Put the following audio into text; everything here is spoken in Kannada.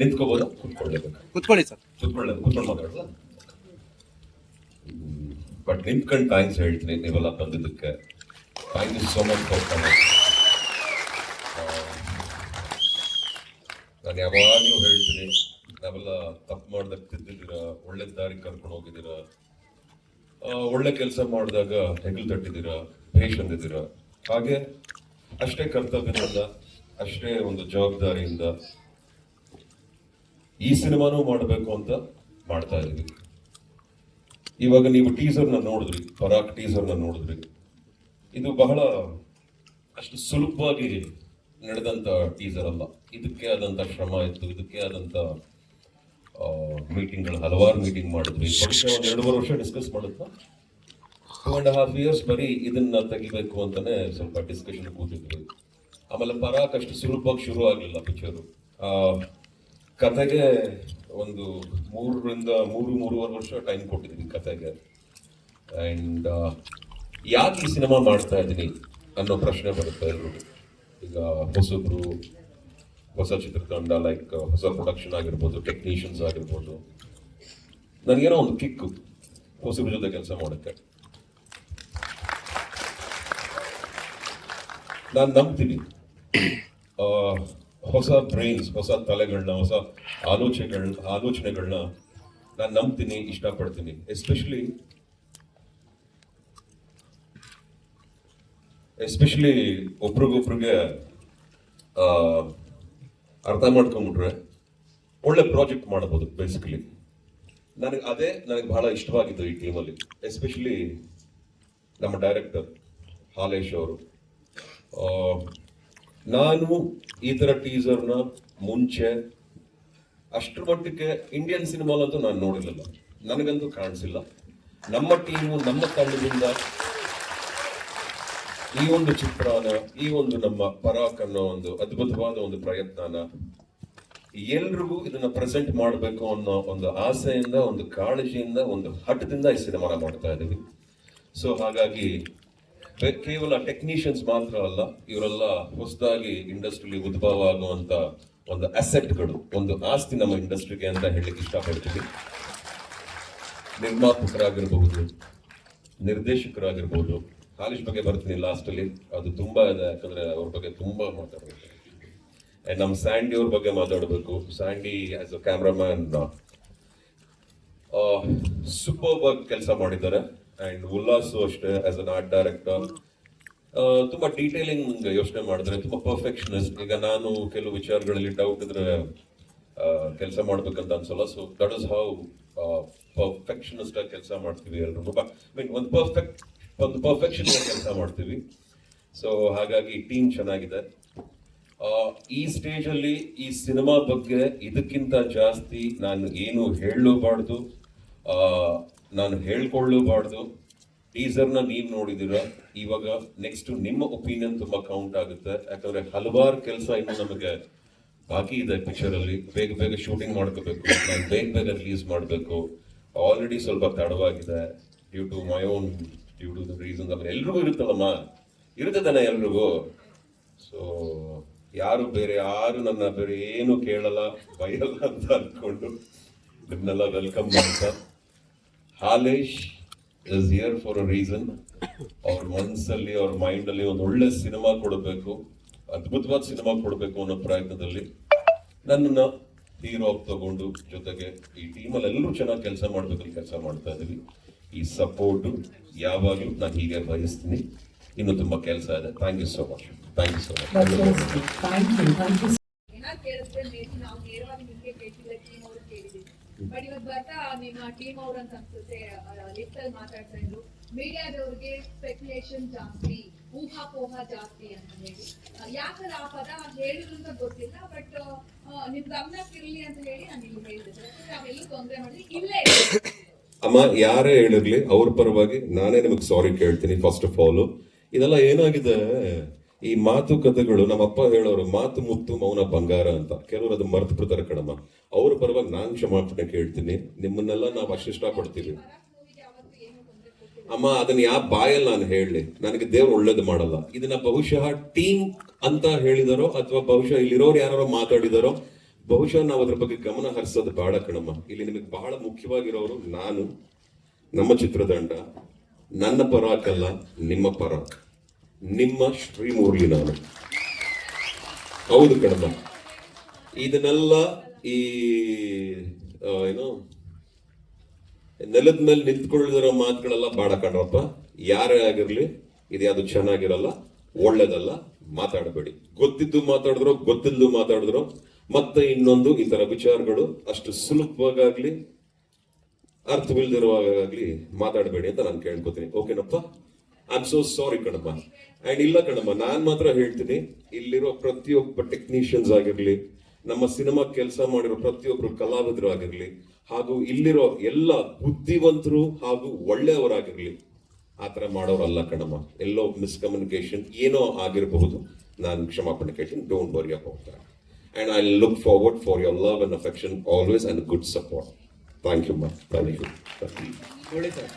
ನಿಂತ್ಕೋಬೋದಾ? ಕುತ್ಕೊಳ್ಳೇಬೇಕು. ಕುತ್ಕೊಳ್ಳಿ ಸರ್. ಕುತ್ಕೊಂಡು ಮಾತಾಡೋದಾ? ಬಟ್ ನಿಂತ್ಕೊಂಡು ಥ್ಯಾಂಕ್ಸ್ ಹೇಳ್ತೀನಿ ನೀವೆಲ್ಲ ಬಂದಿದ್ದಕ್ಕೆ. Thank you so much for coming. ನಾನು ಯಾವಾಗಲೂ ಹೇಳ್ತೀನಿ, ನಾವೆಲ್ಲ ತಪ್ಪು ಮಾಡ್ದಾಗ ತಿದ್ದಿದ್ದೀರ, ಒಳ್ಳೆ ದಾರಿ ಕರ್ಕೊಂಡು ಹೋಗಿದ್ದೀರ, ಒಳ್ಳೆ ಕೆಲಸ ಮಾಡಿದಾಗ ಹೆಗಲು ತಟ್ಟಿದ್ದೀರ, ಭೇಷ್ ಅಂದಿದ್ದೀರ. ಹಾಗೆ ಅಷ್ಟೇ ಕರ್ತವ್ಯದಿಂದ, ಅಷ್ಟೇ ಒಂದು ಜವಾಬ್ದಾರಿಯಿಂದ ಈ ಸಿನಿಮಾನೂ ಮಾಡಬೇಕು ಅಂತ ಮಾಡ್ತಾ ಇದೀವಿ. ಇವಾಗ ನೀವು ಟೀಸರ್ನ ನೋಡಿದ್ರಿ, ಪರಾಕ್ ಟೀಸರ್ನ ನೋಡಿದ್ರಿ. ಇದು ಬಹಳ ಅಷ್ಟು ಸುಲಭವಾಗಿ ನಡೆದಂತ ಟೀಸರ್ ಅಲ್ಲ. ಇದಕ್ಕೆ ಆದಂತ ಶ್ರಮ ಇತ್ತು, ಇದಕ್ಕೆ ಆದಂತ ಮೀಟಿಂಗ್ಗಳು, ಹಲವಾರು ಮೀಟಿಂಗ್ ಮಾಡಿದ್ವಿ. ಒಂದು 2.5 ವರ್ಷ ಡಿಸ್ಕಸ್ ಮಾಡುತ್ತಾ 2.5 years ಬರೀ ಇದನ್ನ ತೆಗಿಬೇಕು ಅಂತಾನೆ ಸ್ವಲ್ಪ ಡಿಸ್ಕಷನ್ ಕೂತಿದ್ವಿ. ಆಮೇಲೆ ಪರಾಕ್ ಅಷ್ಟು ಸುಲಭವಾಗಿ ಶುರು ಆಗಲಿಲ್ಲ ಪಿಕ್ಚರು. ಕತೆಗೆ ಒಂದು 3.5 ವರ್ಷ ಟೈಮ್ ಕೊಟ್ಟಿದ್ವಿ ಕತೆಗೆ. ಆ್ಯಂಡ್ ಯಾಕೆ ಈ ಸಿನಿಮಾ ಮಾಡ್ತಾ ಇದ್ದೀನಿ ಅನ್ನೋ ಪ್ರಶ್ನೆ ಬರುತ್ತೆ ಎಲ್ರಿಗೂ. ಈಗ ಹೊಸಬ್ರು, ಹೊಸ ಚಿತ್ರತಂಡ, ಲೈಕ್ ಹೊಸ ಪ್ರೊಡಕ್ಷನ್ ಆಗಿರ್ಬೋದು, ಟೆಕ್ನಿಷಿಯನ್ಸ್ ಆಗಿರ್ಬೋದು. ನನಗೇನೋ ಒಂದು ಕಿಕ್ಕು ಹೊಸಬ್ರ ಜೊತೆ ಕೆಲಸ ಮಾಡೋಕ್ಕೆ. ನಾನು ನಂಬ್ತೀನಿ ಹೊಸ ಬ್ರೈನ್ಸ್, ಹೊಸ ತಲೆಗಳನ್ನ, ಹೊಸ ಆಲೋಚನೆಗಳನ್ನ ನಾನು ನಂಬ್ತೀನಿ, ಇಷ್ಟಪಡ್ತೀನಿ. ಎಸ್ಪೆಷಲಿ ಒಬ್ರಿಗೊಬ್ರಿಗೆ ಅರ್ಥ ಮಾಡ್ಕೊಂಡ್ಬಿಟ್ರೆ ಒಳ್ಳೆ ಪ್ರಾಜೆಕ್ಟ್ ಮಾಡಬಹುದು. ಬೇಸಿಕಲಿ ನನಗೆ ಬಹಳ ಇಷ್ಟವಾಗಿದ್ದು ಈ ಟೀಮಲ್ಲಿ, ಎಸ್ಪೆಷಲಿ ನಮ್ಮ ಡೈರೆಕ್ಟರ್ ಹಾಲೇಶ್ ಅವರು. ನಾನು ಈ ತರ ಟೀಸರ್ನ ಮುಂಚೆ ಅಷ್ಟರ ಮಟ್ಟಿಗೆ ಇಂಡಿಯನ್ ಸಿನಿಮಾಲಂತೂ ನಾನು ನೋಡಿರಲಿಲ್ಲ, ನನಗಂತೂ ಕಾಣಿಸಿಲ್ಲ. ನಮ್ಮ ಟೀಮು, ನಮ್ಮ ತಂಡದಿಂದ ಈ ಒಂದು ಚಿತ್ರನ, ಈ ಒಂದು ನಮ್ಮ ಪರಾಕ್ ಅನ್ನೋ ಒಂದು ಅದ್ಭುತವಾದ ಒಂದು ಪ್ರಯತ್ನನ ಎಲ್ರಿಗೂ ಇದನ್ನ ಪ್ರೆಸೆಂಟ್ ಮಾಡಬೇಕು ಅನ್ನೋ ಒಂದು ಆಸೆಯಿಂದ, ಒಂದು ಕಾಳಜಿಯಿಂದ, ಒಂದು ಹಠದಿಂದ ಈ ಸಿನಿಮಾನ ಮಾಡ್ತಾ ಇದ್ದೀವಿ. ಸೊ ಹಾಗಾಗಿ ಕೇವಲ ಟೆಕ್ನಿಷಿಯನ್ಸ್ ಮಾತ್ರ ಅಲ್ಲ, ಇವರೆಲ್ಲ ಹೊಸದಾಗಿ ಇಂಡಸ್ಟ್ರಿಲಿ ಉದ್ಭವ ಆಗುವಂತ ಒಂದು ಅಸೆಟ್ಗಳು, ಒಂದು ಆಸ್ತಿ ನಮ್ಮ ಇಂಡಸ್ಟ್ರಿಗೆ ಅಂತ ಹೇಳಲಿಕ್ಕೆ ಇಷ್ಟಪಡ್ತೀವಿ. ನಿರ್ಮಾಪಕರಾಗಿರ್ಬಹುದು, ನಿರ್ದೇಶಕರಾಗಿರ್ಬೋದು. ಹಾಲೇಶ್ ಬಗ್ಗೆ ಬರ್ತೀನಿ ಲಾಸ್ಟ್ ಅಲ್ಲಿ, ಅದು ತುಂಬಾ ಇದೆ, ಯಾಕಂದ್ರೆ ಅವ್ರ ಬಗ್ಗೆ ತುಂಬಾ ಮಾತಾಡಬೇಕು. ನಮ್ಮ ಸ್ಯಾಂಡಿ ಅವ್ರ ಬಗ್ಗೆ ಮಾತಾಡಬೇಕು. Sandy as a cameraman superb ಆಗಿ ಕೆಲಸ ಮಾಡಿದ್ದಾರೆ. ಅಂಡ್ ಉಲ್ಲಾಸು ಅಷ್ಟೇ ಆಸ್ ಅನ್ ಆರ್ಟ್ ಡೈರೆಕ್ಟರ್ ತುಂಬಾ ಡೀಟೇಲಿಂಗ್ ಯೋಚನೆ ಮಾಡಿದ್ರೆ, ತುಂಬಾ ಪರ್ಫೆಕ್ಷನಿಸ್ಟ್. ಈಗ ನಾನು ಕೆಲವು ವಿಚಾರಗಳಲ್ಲಿ ಡೌಟ್ ಇದ್ರೆ ಕೆಲಸ ಮಾಡ್ಬೇಕಂತ ಅನ್ಸಲ್ಲ. So that is how perfectionist ಆಗಿ ಕೆಲಸ ಮಾಡ್ತೀವಿ ಎಲ್ರು. ಒಂದು ಪರ್ಫೆಕ್ಷನ್ ಕೆಲಸ ಮಾಡ್ತೀವಿ. ಸೊ ಹಾಗಾಗಿ ಟೀಮ್ ಚೆನ್ನಾಗಿದೆ. ಈ ಸ್ಟೇಜ್ ಅಲ್ಲಿ ಈ ಸಿನಿಮಾ ಬಗ್ಗೆ ಇದಕ್ಕಿಂತ ಜಾಸ್ತಿ ನಾನು ಏನು ಹೇಳಲೂಬಾರ್ದು, ನಾನು ಹೇಳ್ಕೊಳ್ಳೂಬಾರ್ದು. ಟೀಸರ್ನ ನೀವು ನೋಡಿದಿರ. ಇವಾಗ ನೆಕ್ಸ್ಟ್ ನಿಮ್ಮ ಒಪಿನಿಯನ್ ತುಂಬಾ ಕೌಂಟ್ ಆಗುತ್ತೆ, ಯಾಕಂದ್ರೆ ಹಲವಾರು ಕೆಲಸ ಇನ್ನು ನಮಗೆ ಬಾಕಿ ಇದೆ ಪಿಕ್ಚರ್ ಅಲ್ಲಿ. ಬೇಗ ಶೂಟಿಂಗ್ ಮಾಡ್ಕೋಬೇಕು, ನಾನು ಬೇಗ ರಿಲೀಸ್ ಮಾಡಬೇಕು. ಆಲ್ರೆಡಿ ಸ್ವಲ್ಪ ತಡವಾಗಿದೆ due to my own reasons. ಆಮೇಲೆ ಎಲ್ರಿಗೂ ಇರುತ್ತಲ್ಲಮ್ಮ, ಇರುತ್ತದಾನೆ ಎಲ್ರಿಗೂ. ಸೊ ಯಾರು ನನ್ನ ಬೇರೆ ಏನು ಕೇಳಲ್ಲ, ಬೈಯಲ್ಲ ಅಂತ ಅನ್ಕೊಂಡು ನಿಮ್ನೆಲ್ಲ ವೆಲ್ಕಮ್ ಮಾಡ್ತಾ, Halesh is here for a reason. ಅವ್ರ ಮನಸ್ಸಲ್ಲಿ, ಅವ್ರ ಮೈಂಡ್ ಅಲ್ಲಿ ಒಂದು ಒಳ್ಳೆ ಸಿನಿಮಾ ಕೊಡಬೇಕು, ಅದ್ಭುತವಾದ ಸಿನಿಮಾ ಕೊಡಬೇಕು ಅನ್ನೋ ಪ್ರಯತ್ನದಲ್ಲಿ ನನ್ನನ್ನ ಹೀರೋ ಆಗಿ ತಗೊಂಡು, ಜೊತೆಗೆ ಈ ಟೀಮಲ್ಲಿ ಎಲ್ಲರೂ ಚೆನ್ನಾಗಿ ಕೆಲಸ ಮಾಡ್ಬೇಕಂತ ಕೆಲಸ ಮಾಡ್ತಾ ಇದೀವಿ. ಈ ಸಪೋರ್ಟ್ ಯಾವಾಗಲೂ ನಾನು ಹೀಗೆ ಬಯಸ್ತೀನಿ. ಇನ್ನು ತುಂಬಾ ಕೆಲಸ ಇದೆ. Thank you so much. Thank you so much. But ಇವತ್ತು ಬರ್ತಾ ನಿಮ್ಮ ಟೀಮ್ ಅವ್ರ ಅಂತ ಅನ್ಸುತ್ತೆ ಲಿಸ್ಟ್ ಅಲ್ಲಿ ಮಾತಾಡ್ತಾ ಇದ್ರು, ಮೀಡಿಯಾದವ್ರಿಗೆ ಸ್ಪೆಕ್ಯುಲೇಷನ್ ಜಾಸ್ತಿ, ಊಹಾಪೋಹ ಜಾಸ್ತಿ ಅಂತ ಹೇಳಿ. ಯಾಕಂದ್ರೆ ಆ ಪದ ಹೇಳಿದ್ರು ಅಂತ ಗೊತ್ತಿಲ್ಲ, ಬಟ್ ನಿಮ್ ಗಮನಕ್ಕಿರ್ಲಿ ಅಂತ ಹೇಳಿ ನಾನು ಇಲ್ಲಿ ಹೇಳಿದ್ರೆ ನಾವೆಲ್ಲೂ ತೊಂದರೆ ಮಾಡಿ ಇಲ್ಲೇ. ಅಮ್ಮ, ಯಾರೇ ಹೇಳಿರ್ಲಿ ಅವ್ರ ಪರವಾಗಿ ನಾನೇ ನಿಮಗೆ ಸಾರಿ ಕೇಳ್ತೀನಿ. ಫಸ್ಟ್ ಆಫ್ ಆಲ್, ಇದೆಲ್ಲ ಏನಾಗಿದೆ, ಈ ಮಾತುಕತೆಗಳು, ನಮ್ಮಪ್ಪ ಹೇಳೋರು ಮಾತು ಮುತ್ತು ಮೌನ ಬಂಗಾರ ಅಂತ. ಕೆಲವರು ಅದು ಮರ್ತು ಬಿಡ್ತಾರೆ ಕಣಮ್ಮ. ಅವ್ರ ಪರವಾಗಿ ನಾನ್ ಕ್ಷಮಾಪಣೆ ಕೇಳ್ತೀನಿ. ನಿಮ್ಮನ್ನೆಲ್ಲ ನಾವು ಅಷ್ಟಿಷ್ಟ ಪಡ್ತೀವಿ ಅಮ್ಮ. ಅದನ್ನ ಯಾವ ಬಾಯಲ್ಲಿ ನಾನು ಹೇಳಲಿ, ನನಗೆ ದೇವ್ರು ಒಳ್ಳೇದು ಮಾಡಲ್ಲ. ಇದನ್ನ ಬಹುಶಃ ಟೀಮ್ ಅಂತ ಹೇಳಿದಾರೋ ಅಥವಾ ಬಹುಶಃ ಇಲ್ಲಿರೋರು ಯಾರೋ ಮಾತಾಡಿದಾರೋ, ಬಹುಶಃ ನಾವು ಅದ್ರ ಬಗ್ಗೆ ಗಮನ ಹರಿಸೋದು ಬಹಳ ಕಣಮ್ಮ. ಇಲ್ಲಿ ನಿಮಗೆ ಬಹಳ ಮುಖ್ಯವಾಗಿರೋರು ನಾನು, ನಮ್ಮ ಚಿತ್ರತಂಡ, ನನ್ನ ಪರಾಕ್ ಅಲ್ಲ ನಿಮ್ಮ ಪರಾಕ್, ನಿಮ್ಮ ಶ್ರೀಮುರಳಿ ನಾನು. ಹೌದು ಕಣಮ್ಮ. ಇದನ್ನೆಲ್ಲ ಈ ಏನು ನೆಲದ ಮೇಲೆ ನಿಂತ್ಕೊಳ್ಳಿರೋ ಮಾತುಗಳೆಲ್ಲ ಬಾಡ ಕಣ್ರಪ್ಪ. ಯಾರೇ ಆಗಿರ್ಲಿ ಇದ್ಯಾವುದು ಚೆನ್ನಾಗಿರಲ್ಲ, ಒಳ್ಳೇದಲ್ಲ, ಮಾತಾಡಬೇಡಿ. ಗೊತ್ತಿದ್ದು ಮಾತಾಡಿದ್ರು, ಗೊತ್ತಿದ್ದು ಮಾತಾಡಿದ್ರು, ಮತ್ತೆ ಇನ್ನೊಂದು ಈ ತರ ವಿಚಾರಗಳು ಅಷ್ಟು ಸುಲಭವಾಗಲಿ ಅರ್ಥವಿಲ್ದಿರುವಾಗಲಿ ಮಾತಾಡಬೇಡಿ ಅಂತ ನಾನು ಕೇಳ್ಕೊತೀನಿ. ಓಕೆನಪ್ಪ? ಐ ಆಮ್ ಸೋ ಸಾರಿ ಕಣಮ್ಮ. ಅಂಡ್ ಇಲ್ಲ ಕಣಮ್ಮ, ನಾನ್ ಮಾತ್ರ ಹೇಳ್ತೀನಿ, ಇಲ್ಲಿರೋ ಪ್ರತಿಯೊಬ್ಬ ಟೆಕ್ನಿಷಿಯನ್ಸ್ ಆಗಿರ್ಲಿ, ನಮ್ಮ ಸಿನಿಮಾ ಕೆಲಸ ಮಾಡಿರೋ ಪ್ರತಿಯೊಬ್ರು ಕಲಾವಿದರು ಆಗಿರ್ಲಿ, ಹಾಗೂ ಇಲ್ಲಿರೋ ಎಲ್ಲ ಬುದ್ಧಿವಂತರು ಹಾಗೂ ಒಳ್ಳೆಯವರಾಗಿರ್ಲಿ, ಆತರ ಮಾಡೋರಲ್ಲ ಕಣಮ್ಮ. ಎಲ್ಲೋ ಮಿಸ್ಕಮ್ಯುನಿಕೇಶನ್ ಏನೋ ಆಗಿರಬಹುದು, ನಾನು ಕ್ಷಮಾಪಣೆ ಕೇಳ್ತೀನಿ. Don't worry about that. And I look forward for your love and affection always and good support. Thank you ಮಾ. Thank you. ನೋಡಿ ಸರ್,